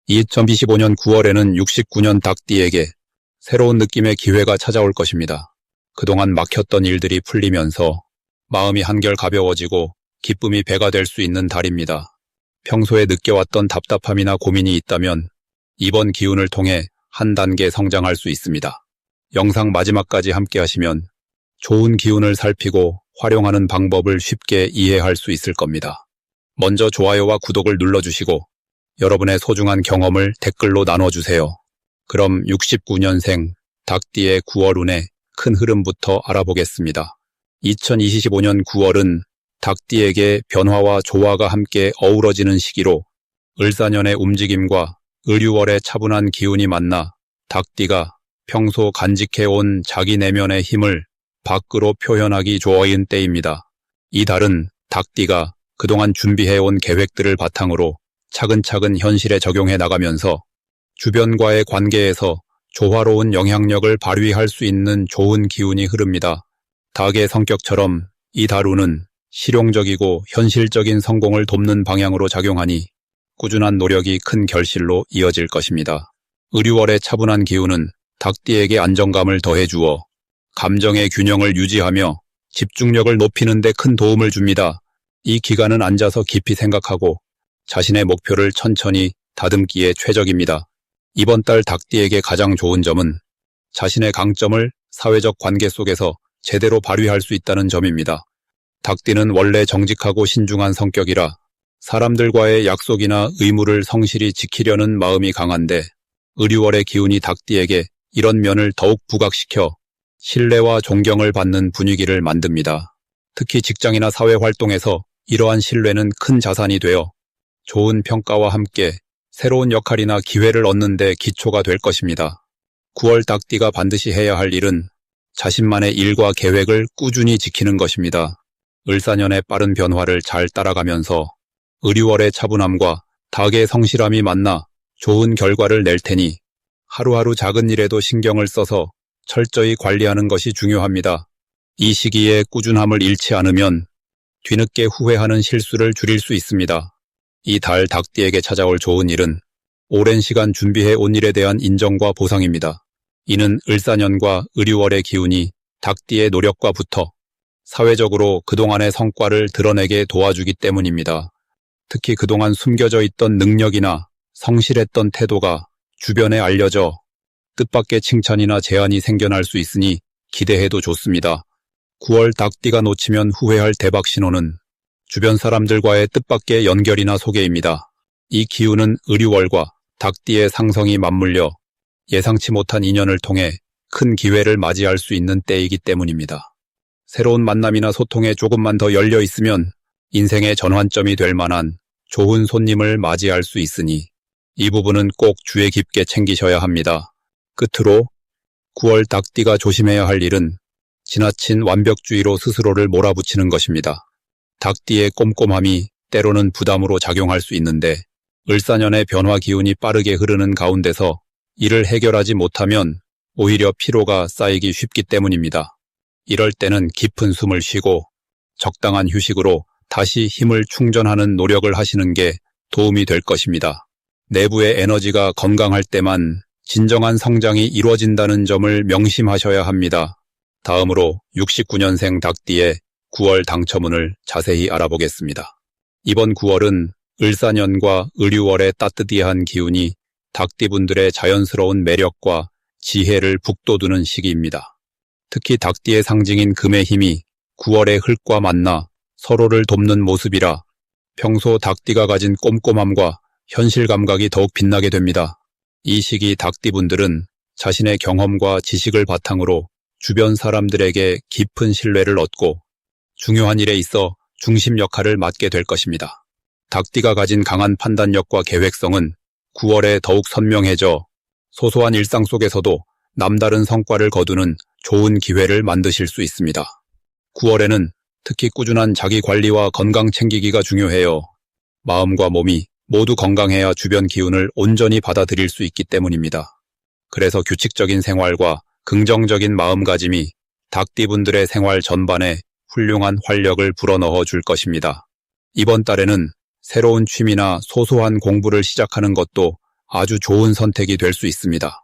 2025년 9월에는 69년 닭띠에게 새로운 느낌의 기회가 찾아올 것입니다. 그동안 막혔던 일들이 풀리면서 마음이 한결 가벼워지고 기쁨이 배가 될 수 있는 달입니다. 평소에 느껴왔던 답답함이나 고민이 있다면 이번 기운을 통해 한 단계 성장할 수 있습니다. 영상 마지막까지 함께 하시면 좋은 기운을 살피고 활용하는 방법을 쉽게 이해할 수 있을 겁니다. 먼저 좋아요와 구독을 눌러주시고 여러분의 소중한 경험을 댓글로 나눠주세요. 그럼 69년생 닭띠의 9월 운의 큰 흐름부터 알아보겠습니다. 2025년 9월은 닭띠에게 변화와 조화가 함께 어우러지는 시기로 을사년의 움직임과 을유월의 차분한 기운이 만나 닭띠가 평소 간직해온 자기 내면의 힘을 밖으로 표현하기 좋은 때입니다. 이 달은 닭띠가 그동안 준비해온 계획들을 바탕으로 차근차근 현실에 적용해 나가면서 주변과의 관계에서 조화로운 영향력을 발휘할 수 있는 좋은 기운이 흐릅니다. 닭의 성격처럼 이 달 운은 실용적이고 현실적인 성공을 돕는 방향으로 작용하니 꾸준한 노력이 큰 결실로 이어질 것입니다. 을유월의 차분한 기운은 닭띠에게 안정감을 더해주어 감정의 균형을 유지하며 집중력을 높이는 데 큰 도움을 줍니다. 이 기간은 앉아서 깊이 생각하고 자신의 목표를 천천히 다듬기에 최적입니다. 이번 달 닭띠에게 가장 좋은 점은 자신의 강점을 사회적 관계 속에서 제대로 발휘할 수 있다는 점입니다. 닭띠는 원래 정직하고 신중한 성격이라 사람들과의 약속이나 의무를 성실히 지키려는 마음이 강한데 을유월의 기운이 닭띠에게 이런 면을 더욱 부각시켜 신뢰와 존경을 받는 분위기를 만듭니다. 특히 직장이나 사회활동에서 이러한 신뢰는 큰 자산이 되어 좋은 평가와 함께 새로운 역할이나 기회를 얻는 데 기초가 될 것입니다. 9월 닭띠가 반드시 해야 할 일은 자신만의 일과 계획을 꾸준히 지키는 것입니다. 을사년의 빠른 변화를 잘 따라가면서 을유월의 차분함과 닭의 성실함이 만나 좋은 결과를 낼 테니 하루하루 작은 일에도 신경을 써서 철저히 관리하는 것이 중요합니다. 이 시기에 꾸준함을 잃지 않으면 뒤늦게 후회하는 실수를 줄일 수 있습니다. 이 달 닭띠에게 찾아올 좋은 일은 오랜 시간 준비해 온 일에 대한 인정과 보상입니다. 이는 을사년과 을유월의 기운이 닭띠의 노력과 붙어 사회적으로 그동안의 성과를 드러내게 도와주기 때문입니다. 특히 그동안 숨겨져 있던 능력이나 성실했던 태도가 주변에 알려져 뜻밖의 칭찬이나 제안이 생겨날 수 있으니 기대해도 좋습니다. 9월 닭띠가 놓치면 후회할 대박 신호는 주변 사람들과의 뜻밖의 연결이나 소개입니다. 이 기운은 을유월과 닭띠의 상성이 맞물려 예상치 못한 인연을 통해 큰 기회를 맞이할 수 있는 때이기 때문입니다. 새로운 만남이나 소통에 조금만 더 열려 있으면 인생의 전환점이 될 만한 좋은 손님을 맞이할 수 있으니 이 부분은 꼭 주의 깊게 챙기셔야 합니다. 끝으로 9월 닭띠가 조심해야 할 일은 지나친 완벽주의로 스스로를 몰아붙이는 것입니다. 닭띠의 꼼꼼함이 때로는 부담으로 작용할 수 있는데 을사년의 변화 기운이 빠르게 흐르는 가운데서 이를 해결하지 못하면 오히려 피로가 쌓이기 쉽기 때문입니다. 이럴 때는 깊은 숨을 쉬고 적당한 휴식으로 다시 힘을 충전하는 노력을 하시는 게 도움이 될 것입니다. 내부의 에너지가 건강할 때만 진정한 성장이 이루어진다는 점을 명심하셔야 합니다. 다음으로 69년생 닭띠의 9월 당첨운을 자세히 알아보겠습니다. 이번 9월은 을사년과 을유월의 따뜻한 기운이 닭띠분들의 자연스러운 매력과 지혜를 북돋우는 시기입니다. 특히 닭띠의 상징인 금의 힘이 9월의 흙과 만나 서로를 돕는 모습이라 평소 닭띠가 가진 꼼꼼함과 현실 감각이 더욱 빛나게 됩니다. 이 시기 닭띠분들은 자신의 경험과 지식을 바탕으로 주변 사람들에게 깊은 신뢰를 얻고 중요한 일에 있어 중심 역할을 맡게 될 것입니다. 닭띠가 가진 강한 판단력과 계획성은 9월에 더욱 선명해져 소소한 일상 속에서도 남다른 성과를 거두는 좋은 기회를 만드실 수 있습니다. 9월에는 특히 꾸준한 자기 관리와 건강 챙기기가 중요해요. 마음과 몸이 모두 건강해야 주변 기운을 온전히 받아들일 수 있기 때문입니다. 그래서 규칙적인 생활과 긍정적인 마음가짐이 닭띠분들의 생활 전반에 훌륭한 활력을 불어넣어 줄 것입니다. 이번 달에는 새로운 취미나 소소한 공부를 시작하는 것도 아주 좋은 선택이 될 수 있습니다.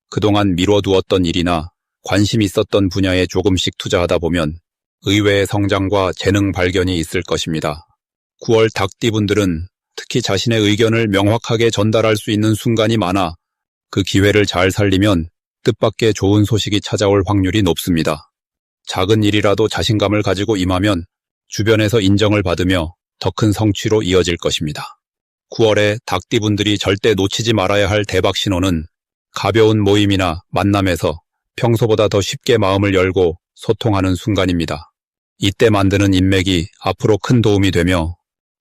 그동안 미뤄두었던 일이나 관심 있었던 분야에 조금씩 투자하다 보면 의외의 성장과 재능 발견이 있을 것입니다. 9월 닭띠분들은 특히 자신의 의견을 명확하게 전달할 수 있는 순간이 많아 그 기회를 잘 살리면 뜻밖의 좋은 소식이 찾아올 확률이 높습니다. 작은 일이라도 자신감을 가지고 임하면 주변에서 인정을 받으며 더 큰 성취로 이어질 것입니다. 9월에 닭띠분들이 절대 놓치지 말아야 할 대박 신호는 가벼운 모임이나 만남에서 평소보다 더 쉽게 마음을 열고 소통하는 순간입니다. 이때 만드는 인맥이 앞으로 큰 도움이 되며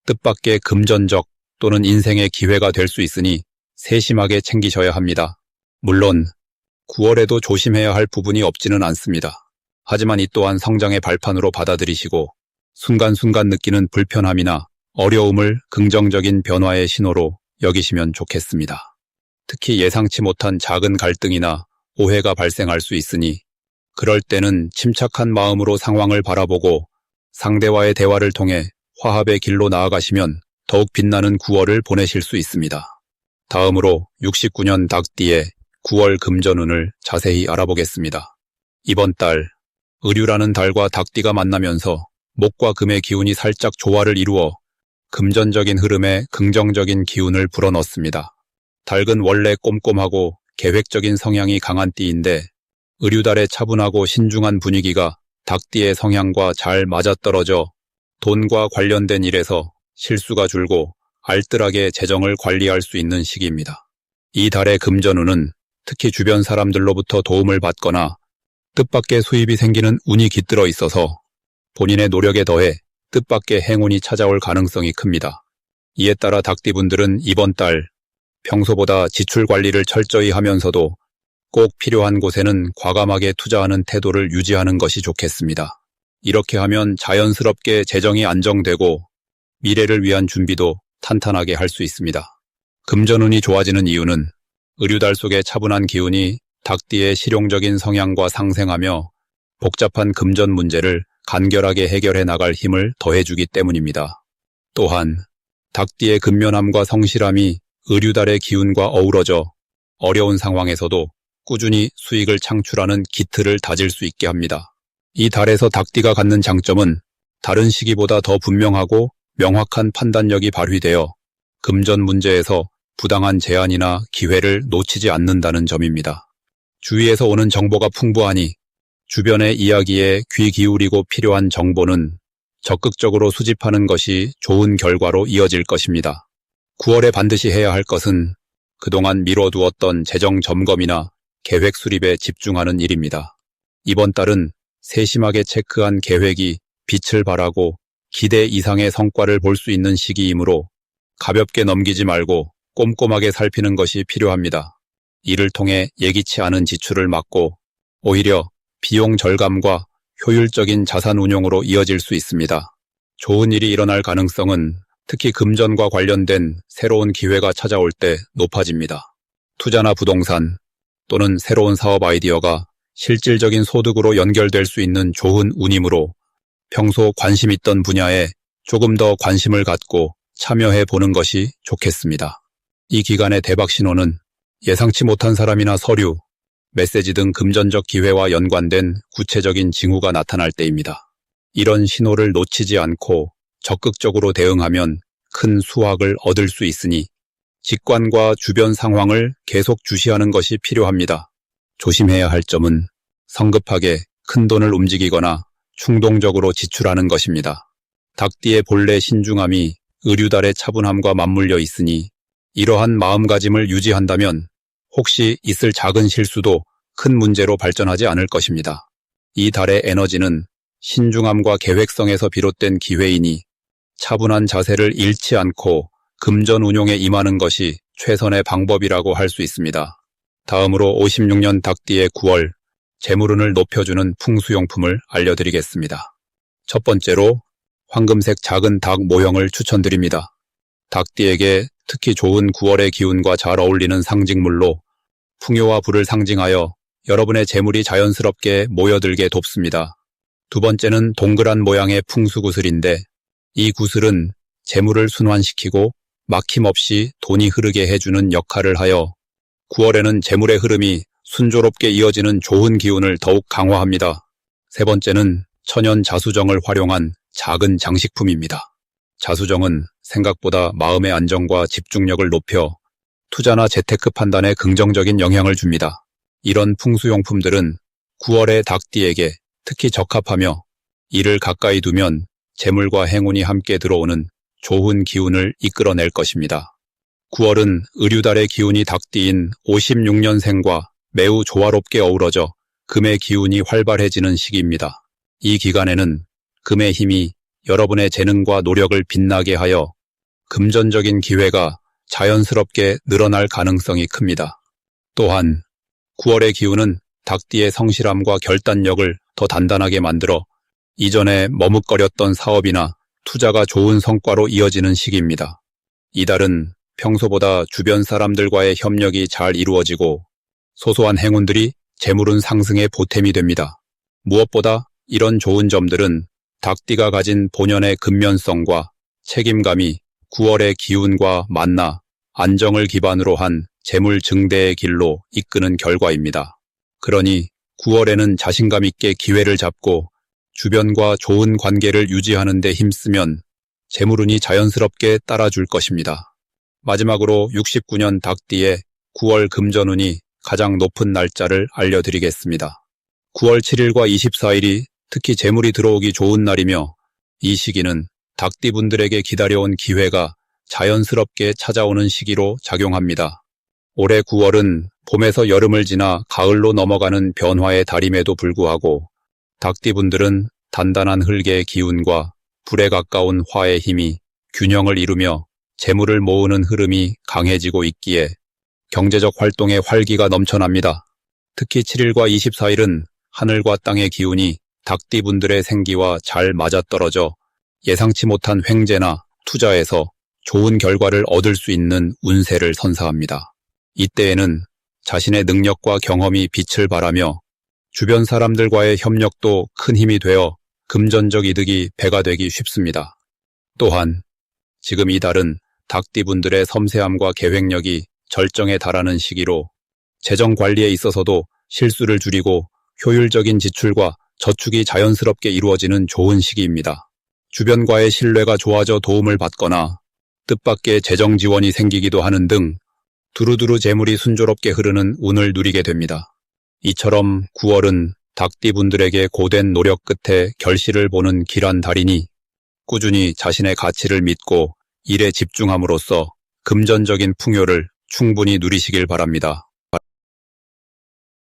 뜻밖의 금전적 또는 인생의 기회가 될 수 있으니 세심하게 챙기셔야 합니다. 물론 9월에도 조심해야 할 부분이 없지는 않습니다. 하지만 이 또한 성장의 발판으로 받아들이시고 순간순간 느끼는 불편함이나 어려움을 긍정적인 변화의 신호로 여기시면 좋겠습니다. 특히 예상치 못한 작은 갈등이나 오해가 발생할 수 있으니 그럴 때는 침착한 마음으로 상황을 바라보고 상대와의 대화를 통해 화합의 길로 나아가시면 더욱 빛나는 9월을 보내실 수 있습니다. 다음으로 69년 닭띠의 9월 금전운을 자세히 알아보겠습니다. 이번 달 의류라는 달과 닭띠가 만나면서 목과 금의 기운이 살짝 조화를 이루어 금전적인 흐름에 긍정적인 기운을 불어넣습니다. 닭은 원래 꼼꼼하고 계획적인 성향이 강한 띠인데 의류달의 차분하고 신중한 분위기가 닭띠의 성향과 잘 맞아떨어져 돈과 관련된 일에서 실수가 줄고 알뜰하게 재정을 관리할 수 있는 시기입니다. 이 달의 금전운은 특히 주변 사람들로부터 도움을 받거나 뜻밖의 수입이 생기는 운이 깃들어 있어서 본인의 노력에 더해 뜻밖의 행운이 찾아올 가능성이 큽니다. 이에 따라 닭띠분들은 이번 달 평소보다 지출 관리를 철저히 하면서도 꼭 필요한 곳에는 과감하게 투자하는 태도를 유지하는 것이 좋겠습니다. 이렇게 하면 자연스럽게 재정이 안정되고 미래를 위한 준비도 탄탄하게 할 수 있습니다. 금전운이 좋아지는 이유는 의류달 속의 차분한 기운이 닭띠의 실용적인 성향과 상생하며 복잡한 금전 문제를 간결하게 해결해 나갈 힘을 더해주기 때문입니다. 또한 닭띠의 근면함과 성실함이 의류달의 기운과 어우러져 어려운 상황에서도 꾸준히 수익을 창출하는 기틀을 다질 수 있게 합니다. 이 달에서 닭띠가 갖는 장점은 다른 시기보다 더 분명하고 명확한 판단력이 발휘되어 금전 문제에서 부당한 제안이나 기회를 놓치지 않는다는 점입니다. 주위에서 오는 정보가 풍부하니 주변의 이야기에 귀 기울이고 필요한 정보는 적극적으로 수집하는 것이 좋은 결과로 이어질 것입니다. 9월에 반드시 해야 할 것은 그동안 미뤄두었던 재정 점검이나 계획 수립에 집중하는 일입니다. 이번 달은 세심하게 체크한 계획이 빛을 발하고 기대 이상의 성과를 볼 수 있는 시기이므로 가볍게 넘기지 말고 꼼꼼하게 살피는 것이 필요합니다. 이를 통해 예기치 않은 지출을 막고 오히려 비용 절감과 효율적인 자산 운용으로 이어질 수 있습니다. 좋은 일이 일어날 가능성은 특히 금전과 관련된 새로운 기회가 찾아올 때 높아집니다. 투자나 부동산 또는 새로운 사업 아이디어가 실질적인 소득으로 연결될 수 있는 좋은 운이므로 평소 관심 있던 분야에 조금 더 관심을 갖고 참여해 보는 것이 좋겠습니다. 이 기간의 대박 신호는 예상치 못한 사람이나 서류, 메시지 등 금전적 기회와 연관된 구체적인 징후가 나타날 때입니다. 이런 신호를 놓치지 않고 적극적으로 대응하면 큰 수확을 얻을 수 있으니 직관과 주변 상황을 계속 주시하는 것이 필요합니다. 조심해야 할 점은 성급하게 큰 돈을 움직이거나 충동적으로 지출하는 것입니다. 닭띠의 본래 신중함이 의류달의 차분함과 맞물려 있으니 이러한 마음가짐을 유지한다면 혹시 있을 작은 실수도 큰 문제로 발전하지 않을 것입니다. 이 달의 에너지는 신중함과 계획성에서 비롯된 기회이니 차분한 자세를 잃지 않고 금전 운용에 임하는 것이 최선의 방법이라고 할 수 있습니다. 다음으로 56년 닭띠의 9월 재물운을 높여주는 풍수용품을 알려드리겠습니다. 첫 번째로 황금색 작은 닭 모형을 추천드립니다. 닭띠에게 특히 좋은 9월의 기운과 잘 어울리는 상징물로 풍요와 부를 상징하여 여러분의 재물이 자연스럽게 모여들게 돕습니다. 두 번째는 동그란 모양의 풍수구슬인데 이 구슬은 재물을 순환시키고 막힘없이 돈이 흐르게 해주는 역할을 하여 9월에는 재물의 흐름이 순조롭게 이어지는 좋은 기운을 더욱 강화합니다. 세 번째는 천연 자수정을 활용한 작은 장식품입니다. 자수정은 생각보다 마음의 안정과 집중력을 높여 투자나 재테크 판단에 긍정적인 영향을 줍니다. 이런 풍수용품들은 9월의 닭띠에게 특히 적합하며 이를 가까이 두면 재물과 행운이 함께 들어오는 좋은 기운을 이끌어낼 것입니다. 9월은 의류달의 기운이 닭띠인 56년생과 매우 조화롭게 어우러져 금의 기운이 활발해지는 시기입니다. 이 기간에는 금의 힘이 여러분의 재능과 노력을 빛나게 하여 금전적인 기회가 자연스럽게 늘어날 가능성이 큽니다. 또한 9월의 기운은 닭띠의 성실함과 결단력을 더 단단하게 만들어 이전에 머뭇거렸던 사업이나 투자가 좋은 성과로 이어지는 시기입니다. 이달은 평소보다 주변 사람들과의 협력이 잘 이루어지고 소소한 행운들이 재물운 상승의 보탬이 됩니다. 무엇보다 이런 좋은 점들은 닭띠가 가진 본연의 근면성과 책임감이 9월의 기운과 만나 안정을 기반으로 한 재물 증대의 길로 이끄는 결과입니다. 그러니 9월에는 자신감 있게 기회를 잡고 주변과 좋은 관계를 유지하는 데 힘쓰면 재물운이 자연스럽게 따라줄 것입니다. 마지막으로 69년 닭띠의 9월 금전운이 가장 높은 날짜를 알려드리겠습니다. 9월 7일과 24일이 특히 재물이 들어오기 좋은 날이며 이 시기는 닭띠분들에게 기다려온 기회가 자연스럽게 찾아오는 시기로 작용합니다. 올해 9월은 봄에서 여름을 지나 가을로 넘어가는 변화의 달임에도 불구하고 닭띠분들은 단단한 흙의 기운과 불에 가까운 화의 힘이 균형을 이루며 재물을 모으는 흐름이 강해지고 있기에 경제적 활동의 활기가 넘쳐납니다. 특히 7일과 24일은 하늘과 땅의 기운이 닭띠분들의 생기와 잘 맞아떨어져 예상치 못한 횡재나 투자에서 좋은 결과를 얻을 수 있는 운세를 선사합니다. 이때에는 자신의 능력과 경험이 빛을 발하며 주변 사람들과의 협력도 큰 힘이 되어 금전적 이득이 배가 되기 쉽습니다. 또한 지금 이 달은 닭띠분들의 섬세함과 계획력이 절정에 달하는 시기로 재정 관리에 있어서도 실수를 줄이고 효율적인 지출과 저축이 자연스럽게 이루어지는 좋은 시기입니다. 주변과의 신뢰가 좋아져 도움을 받거나 뜻밖의 재정 지원이 생기기도 하는 등 두루두루 재물이 순조롭게 흐르는 운을 누리게 됩니다. 이처럼 9월은 닭띠분들에게 고된 노력 끝에 결실을 보는 길한 달이니 꾸준히 자신의 가치를 믿고 일에 집중함으로써 금전적인 풍요를 충분히 누리시길 바랍니다.